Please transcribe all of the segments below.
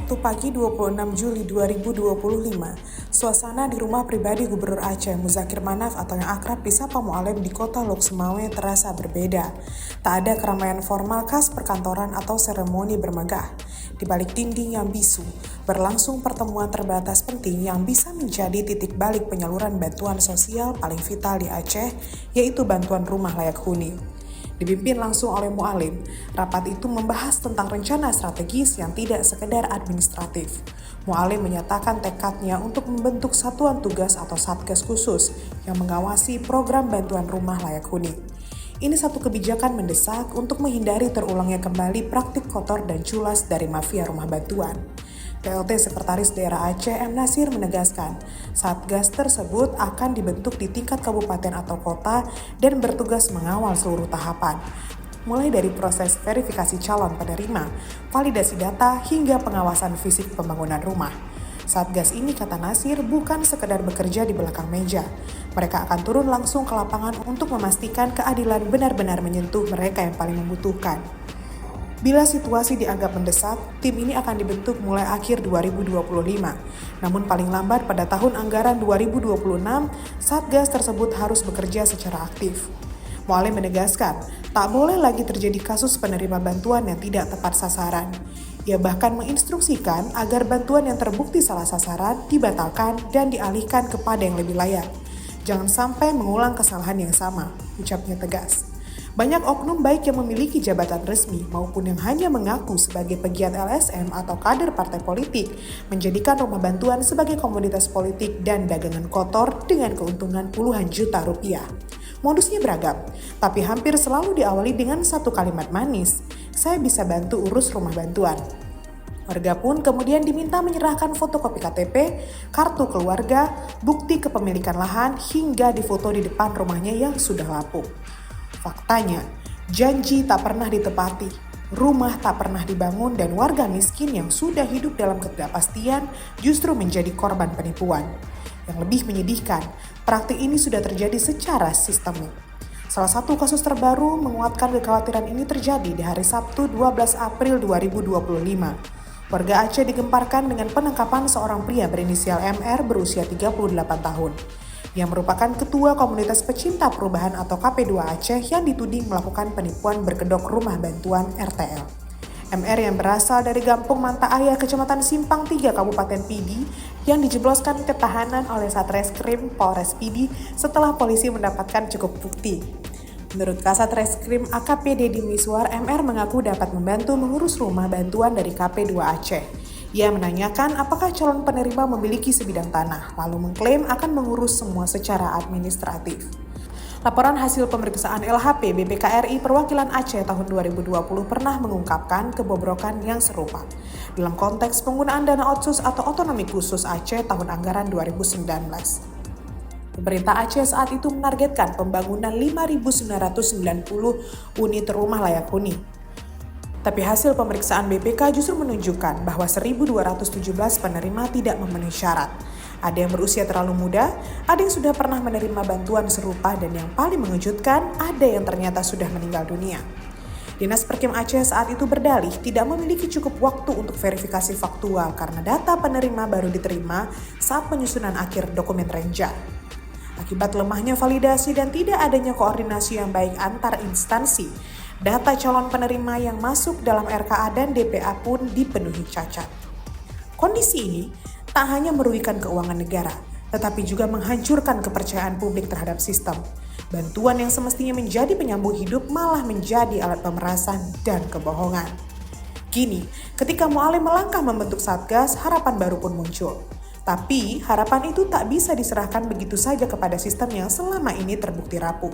Sabtu pagi 26 Juli 2025, suasana di rumah pribadi Gubernur Aceh Muzakir Manaf atau yang akrab disapa Mualim di kota Lok Sumawe terasa berbeda. Tak ada keramaian formal khas perkantoran atau seremoni bermegah. Di balik dinding yang bisu, berlangsung pertemuan terbatas penting yang bisa menjadi titik balik penyaluran bantuan sosial paling vital di Aceh, yaitu bantuan rumah layak huni. Dipimpin langsung oleh Mualim, rapat itu membahas tentang rencana strategis yang tidak sekedar administratif. Mualim menyatakan tekadnya untuk membentuk satuan tugas atau satgas khusus yang mengawasi program bantuan rumah layak huni. Ini satu kebijakan mendesak untuk menghindari terulangnya kembali praktik kotor dan culas dari mafia rumah bantuan. PLT Sekretaris Daerah Aceh M. Nasir menegaskan, Satgas tersebut akan dibentuk di tingkat kabupaten atau kota dan bertugas mengawal seluruh tahapan, mulai dari proses verifikasi calon penerima, validasi data, hingga pengawasan fisik pembangunan rumah. Satgas ini, kata Nasir, bukan sekedar bekerja di belakang meja. Mereka akan turun langsung ke lapangan untuk memastikan keadilan benar-benar menyentuh mereka yang paling membutuhkan. Bila situasi dianggap mendesak, tim ini akan dibentuk mulai akhir 2025. Namun paling lambat pada tahun anggaran 2026, Satgas tersebut harus bekerja secara aktif. Mualim menegaskan, tak boleh lagi terjadi kasus penerima bantuan yang tidak tepat sasaran. Ia bahkan menginstruksikan agar bantuan yang terbukti salah sasaran dibatalkan dan dialihkan kepada yang lebih layak. Jangan sampai mengulang kesalahan yang sama, ucapnya tegas. Banyak oknum baik yang memiliki jabatan resmi maupun yang hanya mengaku sebagai pegiat LSM atau kader partai politik menjadikan rumah bantuan sebagai komoditas politik dan dagangan kotor dengan keuntungan puluhan juta rupiah. Modusnya beragam, tapi hampir selalu diawali dengan satu kalimat manis, "Saya bisa bantu urus rumah bantuan." Warga pun kemudian diminta menyerahkan fotokopi KTP, kartu keluarga, bukti kepemilikan lahan, hingga difoto di depan rumahnya yang sudah lapuk. Faktanya, janji tak pernah ditepati, rumah tak pernah dibangun, dan warga miskin yang sudah hidup dalam ketidakpastian justru menjadi korban penipuan. Yang lebih menyedihkan, praktik ini sudah terjadi secara sistemik. Salah satu kasus terbaru menguatkan kekhawatiran ini terjadi di hari Sabtu 12 April 2025. Warga Aceh digemparkan dengan penangkapan seorang pria berinisial MR berusia 38 tahun. Yang merupakan Ketua Komunitas Pecinta Perubahan atau KP2 Aceh yang dituding melakukan penipuan berkedok rumah bantuan RTL. MR yang berasal dari Gampung Manta Ayah, Kecamatan Simpang 3, Kabupaten Pidi, yang dijebloskan ke tahanan oleh Satreskrim Polres Pidi setelah polisi mendapatkan cukup bukti. Menurut Kasat Reskrim AKP Dedi Miswar, MR mengaku dapat membantu mengurus rumah bantuan dari KP2 Aceh. Ia menanyakan apakah calon penerima memiliki sebidang tanah, lalu mengklaim akan mengurus semua secara administratif. Laporan hasil pemeriksaan LHP BPKRI Perwakilan Aceh tahun 2020 pernah mengungkapkan kebobrokan yang serupa dalam konteks penggunaan dana otsus atau otonomi khusus Aceh tahun anggaran 2019. Pemerintah Aceh saat itu menargetkan pembangunan 5.990 unit rumah layak huni. Tapi hasil pemeriksaan BPK justru menunjukkan bahwa 1.217 penerima tidak memenuhi syarat. Ada yang berusia terlalu muda, ada yang sudah pernah menerima bantuan serupa, dan yang paling mengejutkan, ada yang ternyata sudah meninggal dunia. Dinas Perkim Aceh saat itu berdalih tidak memiliki cukup waktu untuk verifikasi faktual karena data penerima baru diterima saat penyusunan akhir dokumen renja. Akibat lemahnya validasi dan tidak adanya koordinasi yang baik antar instansi, data calon penerima yang masuk dalam RKA dan DPA pun dipenuhi cacat. Kondisi ini tak hanya merugikan keuangan negara, tetapi juga menghancurkan kepercayaan publik terhadap sistem. Bantuan yang semestinya menjadi penyambung hidup malah menjadi alat pemerasan dan kebohongan. Kini, ketika Mualim melangkah membentuk Satgas, harapan baru pun muncul. Tapi, harapan itu tak bisa diserahkan begitu saja kepada sistem yang selama ini terbukti rapuh.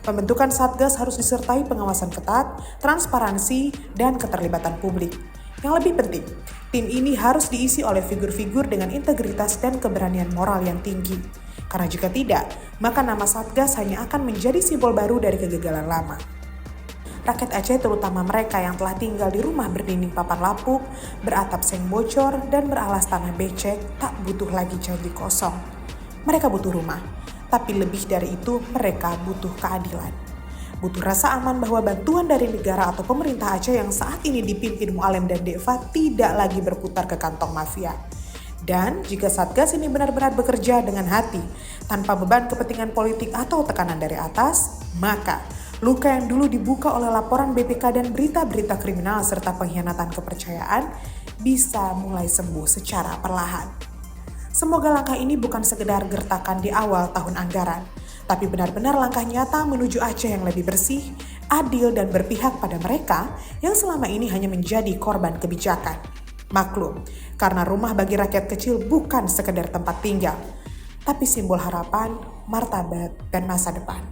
Pembentukan Satgas harus disertai pengawasan ketat, transparansi, dan keterlibatan publik. Yang lebih penting, tim ini harus diisi oleh figur-figur dengan integritas dan keberanian moral yang tinggi. Karena jika tidak, maka nama Satgas hanya akan menjadi simbol baru dari kegagalan lama. Rakyat Aceh, terutama mereka yang telah tinggal di rumah berdinding papan lapuk, beratap seng bocor, dan beralas tanah becek, tak butuh lagi janji kosong. Mereka butuh rumah, tapi lebih dari itu mereka butuh keadilan. Butuh rasa aman bahwa bantuan dari negara atau pemerintah Aceh yang saat ini dipimpin Mualem dan Deva tidak lagi berputar ke kantong mafia. Dan jika Satgas ini benar-benar bekerja dengan hati, tanpa beban kepentingan politik atau tekanan dari atas, maka luka yang dulu dibuka oleh laporan BPK dan berita-berita kriminal serta pengkhianatan kepercayaan bisa mulai sembuh secara perlahan. Semoga langkah ini bukan sekedar gertakan di awal tahun anggaran, tapi benar-benar langkah nyata menuju Aceh yang lebih bersih, adil, dan berpihak pada mereka yang selama ini hanya menjadi korban kebijakan. Maklum, karena rumah bagi rakyat kecil bukan sekedar tempat tinggal, tapi simbol harapan, martabat, dan masa depan.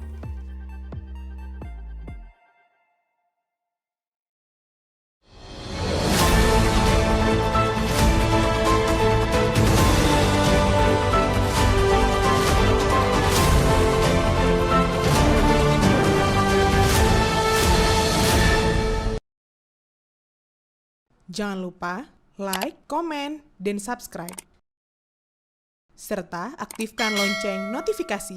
Jangan lupa like, komen, dan subscribe. Serta aktifkan lonceng notifikasi